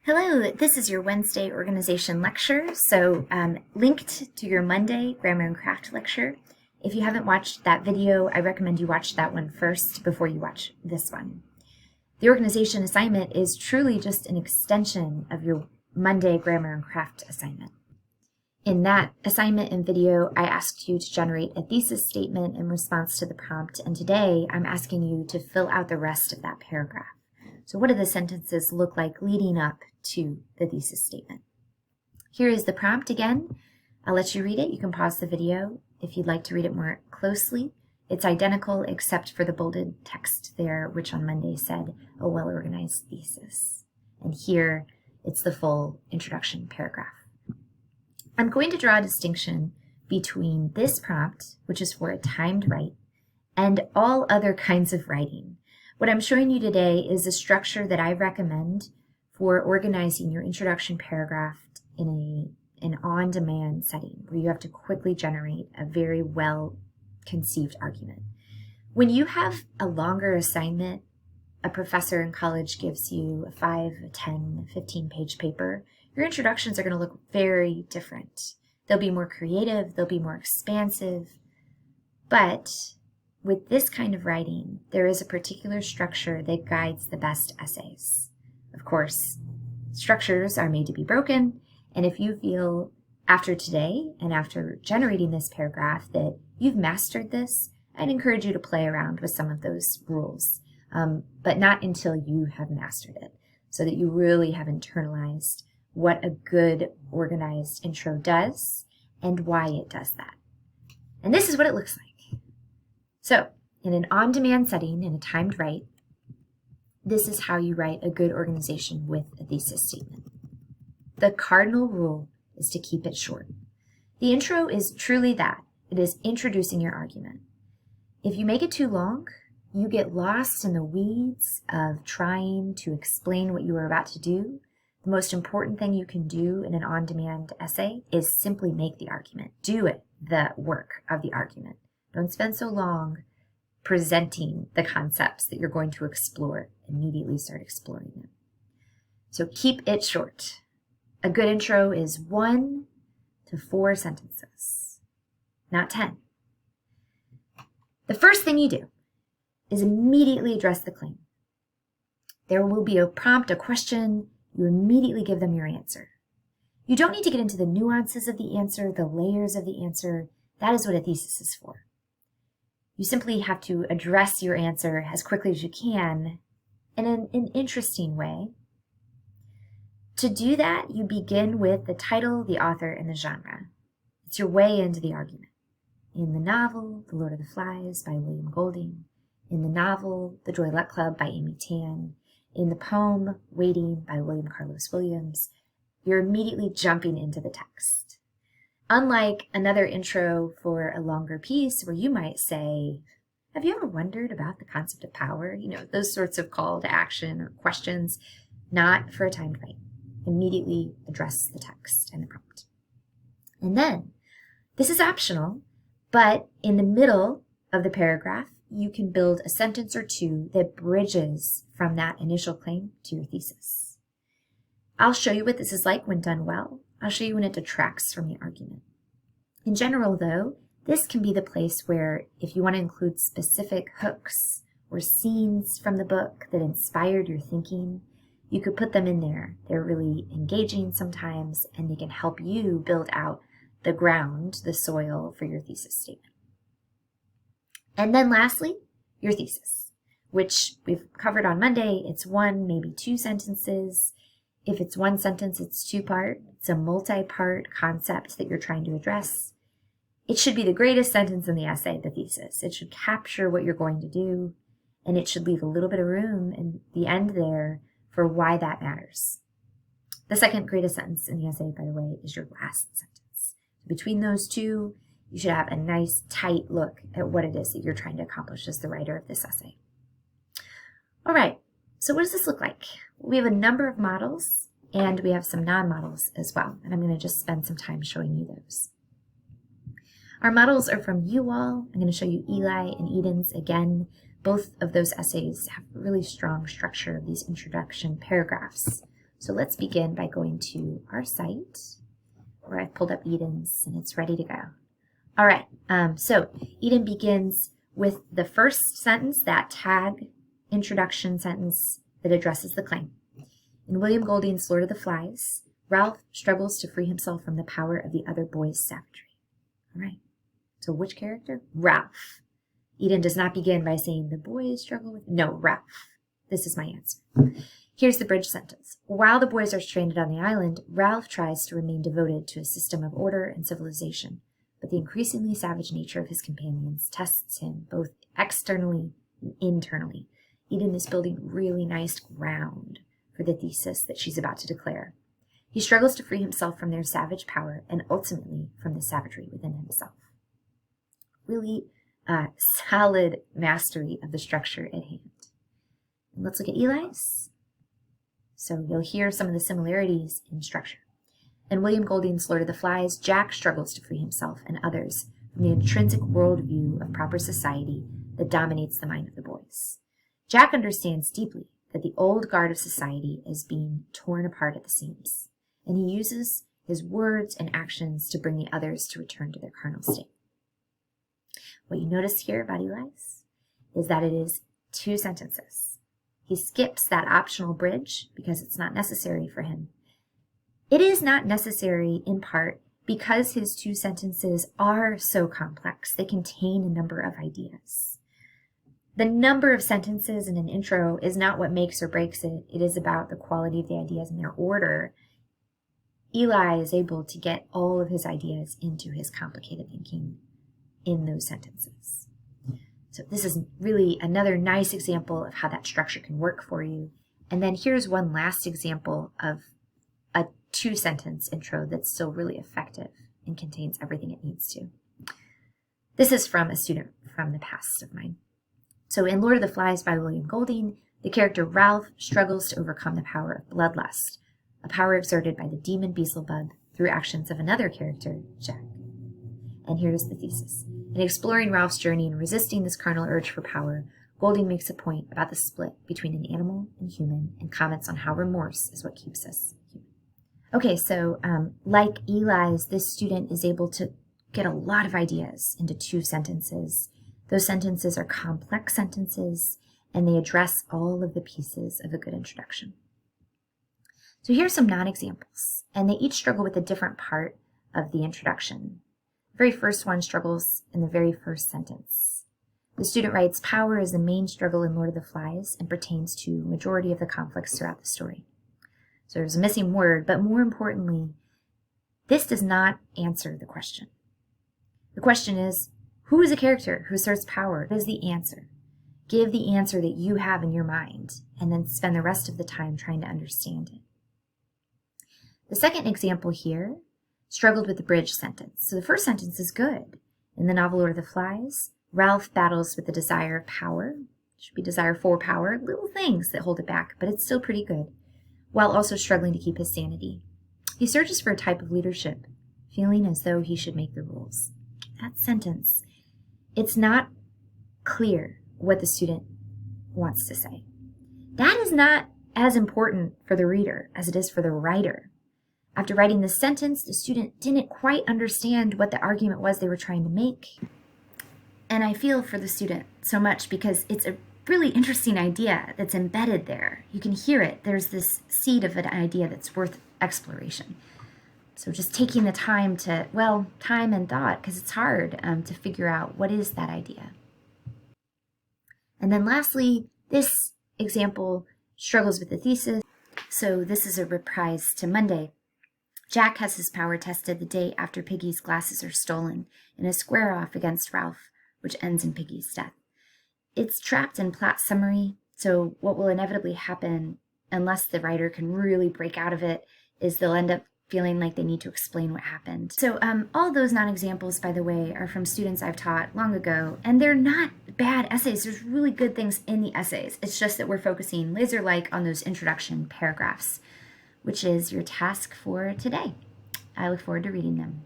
Hello, this is your Wednesday organization lecture, so linked to your Monday grammar and craft lecture. If you haven't watched that video, I recommend you watch that one first before you watch this one. The organization assignment is truly just an extension of your Monday grammar and craft assignment. In that assignment and video, I asked you to generate a thesis statement in response to the prompt, and today I'm asking you to fill out the rest of that paragraph. So what do the sentences look like leading up to the thesis statement? Here is the prompt again. I'll let you read it. You can pause the video if you'd like to read it more closely. It's identical except for the bolded text there, which on Monday said, a well-organized thesis. And here it's the full introduction paragraph. I'm going to draw a distinction between this prompt, which is for a timed write, and all other kinds of writing. What I'm showing you today is a structure that I recommend for organizing your introduction paragraph in an on-demand setting where you have to quickly generate a very well-conceived argument. When you have a longer assignment, a professor in college gives you a 5, a 10, a 15-page paper, your introductions are going to look very different. They'll be more creative, they'll be more expansive, but with this kind of writing, there is a particular structure that guides the best essays. Of course, structures are made to be broken, and if you feel after today and after generating this paragraph that you've mastered this, I'd encourage you to play around with some of those rules, but not until you have mastered it, so that you really have internalized what a good organized intro does and why it does that. And this is what it looks like. So, in an on-demand setting, in a timed write, this is how you write a good organization with a thesis statement. The cardinal rule is to keep it short. The intro is truly that. It is introducing your argument. If you make it too long, you get lost in the weeds of trying to explain what you are about to do. The most important thing you can do in an on-demand essay is simply make the argument. Do it, the work of the argument. Don't spend so long presenting the concepts that you're going to explore. Immediately start exploring them. So keep it short. A good intro is 1 to 4 sentences, not 10. The first thing you do is immediately address the claim. There will be a prompt, a question. You immediately give them your answer. You don't need to get into the nuances of the answer, the layers of the answer. That is what a thesis is for. You simply have to address your answer as quickly as you can in an interesting way. To do that, you begin with the title, the author, and the genre. It's your way into the argument. In the novel, The Lord of the Flies by William Golding. In the novel, The Joy Luck Club by Amy Tan. In the poem, Waiting by William Carlos Williams, you're immediately jumping into the text. Unlike another intro for a longer piece where you might say, have you ever wondered about the concept of power? You know, those sorts of call to action or questions, not for a timed write. Immediately address the text and the prompt. And then, this is optional, but in the middle of the paragraph, you can build a sentence or two that bridges from that initial claim to your thesis. I'll show you what this is like when done well. I'll show you when it detracts from the argument. In general, though, this can be the place where if you want to include specific hooks or scenes from the book that inspired your thinking, you could put them in there. They're really engaging sometimes, and they can help you build out the ground, the soil for your thesis statement. And then lastly, your thesis, which we've covered on Monday. It's 1, maybe 2 sentences. If it's 1 sentence, it's 2-part. It's a multi-part concept that you're trying to address. It should be the greatest sentence in the essay, the thesis. It should capture what you're going to do, and it should leave a little bit of room in the end there for why that matters. The second greatest sentence in the essay, by the way, is your last sentence. Between those two, you should have a nice, tight look at what it is that you're trying to accomplish as the writer of this essay. All right, so what does this look like? We have a number of models, and we have some non-models as well, and I'm going to just spend some time showing you those. Our models are from you all. I'm going to show you Eli and Eden's again. Both of those essays have really strong structure of these introduction paragraphs. So let's begin by going to our site where I've pulled up Eden's and it's ready to go. All right, so Eden begins with the first sentence, that tag introduction sentence that addresses the claim. In William Golding's Lord of the Flies, Ralph struggles to free himself from the power of the other boy's savagery. All right, so which character? Ralph. Eden does not begin by saying the boys struggle with, no, Ralph. This is my answer. Here's the bridge sentence. While the boys are stranded on the island, Ralph tries to remain devoted to a system of order and civilization, but the increasingly savage nature of his companions tests him both externally and internally. Eden is building really nice ground for the thesis that she's about to declare. He struggles to free himself from their savage power and ultimately from the savagery within himself. Really solid mastery of the structure at hand. And let's look at Eli's. So you'll hear some of the similarities in structure. In William Golding's Lord of the Flies, Jack struggles to free himself and others from the intrinsic worldview of proper society that dominates the mind of the boys. Jack understands deeply that the old guard of society is being torn apart at the seams, and he uses his words and actions to bring the others to return to their carnal state. What you notice here about Eli's is that it is 2 sentences. He skips that optional bridge because it's not necessary for him. It is not necessary in part because his 2 sentences are so complex. They contain a number of ideas. The number of sentences in an intro is not what makes or breaks it. It is about the quality of the ideas and their order. Eli is able to get all of his ideas into his complicated thinking in those sentences. So this is really another nice example of how that structure can work for you. And then here's one last example of a 2-sentence intro that's still really effective and contains everything it needs to. This is from a student from the past of mine. So in Lord of the Flies by William Golding, the character Ralph struggles to overcome the power of bloodlust, a power exerted by the demon Beelzebub through actions of another character, Jack. And here's the thesis. In exploring Ralph's journey and resisting this carnal urge for power, Golding makes a point about the split between an animal and human and comments on how remorse is what keeps us human. Okay, so like Eli's, this student is able to get a lot of ideas into 2 sentences. Those sentences are complex sentences, and they address all of the pieces of a good introduction. So here's some non-examples, and they each struggle with a different part of the introduction. The very first one struggles in the very first sentence. The student writes, power is the main struggle in Lord of the Flies and pertains to the majority of the conflicts throughout the story. So there's a missing word, but more importantly, this does not answer the question. The question is, who is a character who asserts power? What is the answer? Give the answer that you have in your mind, and then spend the rest of the time trying to understand it. The second example here struggled with the bridge sentence. So the first sentence is good. In the novel Lord of the Flies, Ralph battles with the desire of power. It should be desire for power, little things that hold it back, but it's still pretty good, while also struggling to keep his sanity. He searches for a type of leadership, feeling as though he should make the rules. That sentence, it's not clear what the student wants to say. That is not as important for the reader as it is for the writer. After writing this sentence, the student didn't quite understand what the argument was they were trying to make. And I feel for the student so much because it's a really interesting idea that's embedded there. You can hear it. There's this seed of an idea that's worth exploration. So just taking the time to, time and thought, because it's hard to figure out what is that idea. And then lastly, this example struggles with the thesis. So this is a reprise to Monday. Jack has his power tested the day after Piggy's glasses are stolen in a square-off against Ralph, which ends in Piggy's death. It's trapped in plot summary, so what will inevitably happen, unless the writer can really break out of it, is they'll end up feeling like they need to explain what happened. So all those non-examples, by the way, are from students I've taught long ago, and they're not bad essays. There's really good things in the essays. It's just that we're focusing laser-like on those introduction paragraphs, which is your task for today. I look forward to reading them.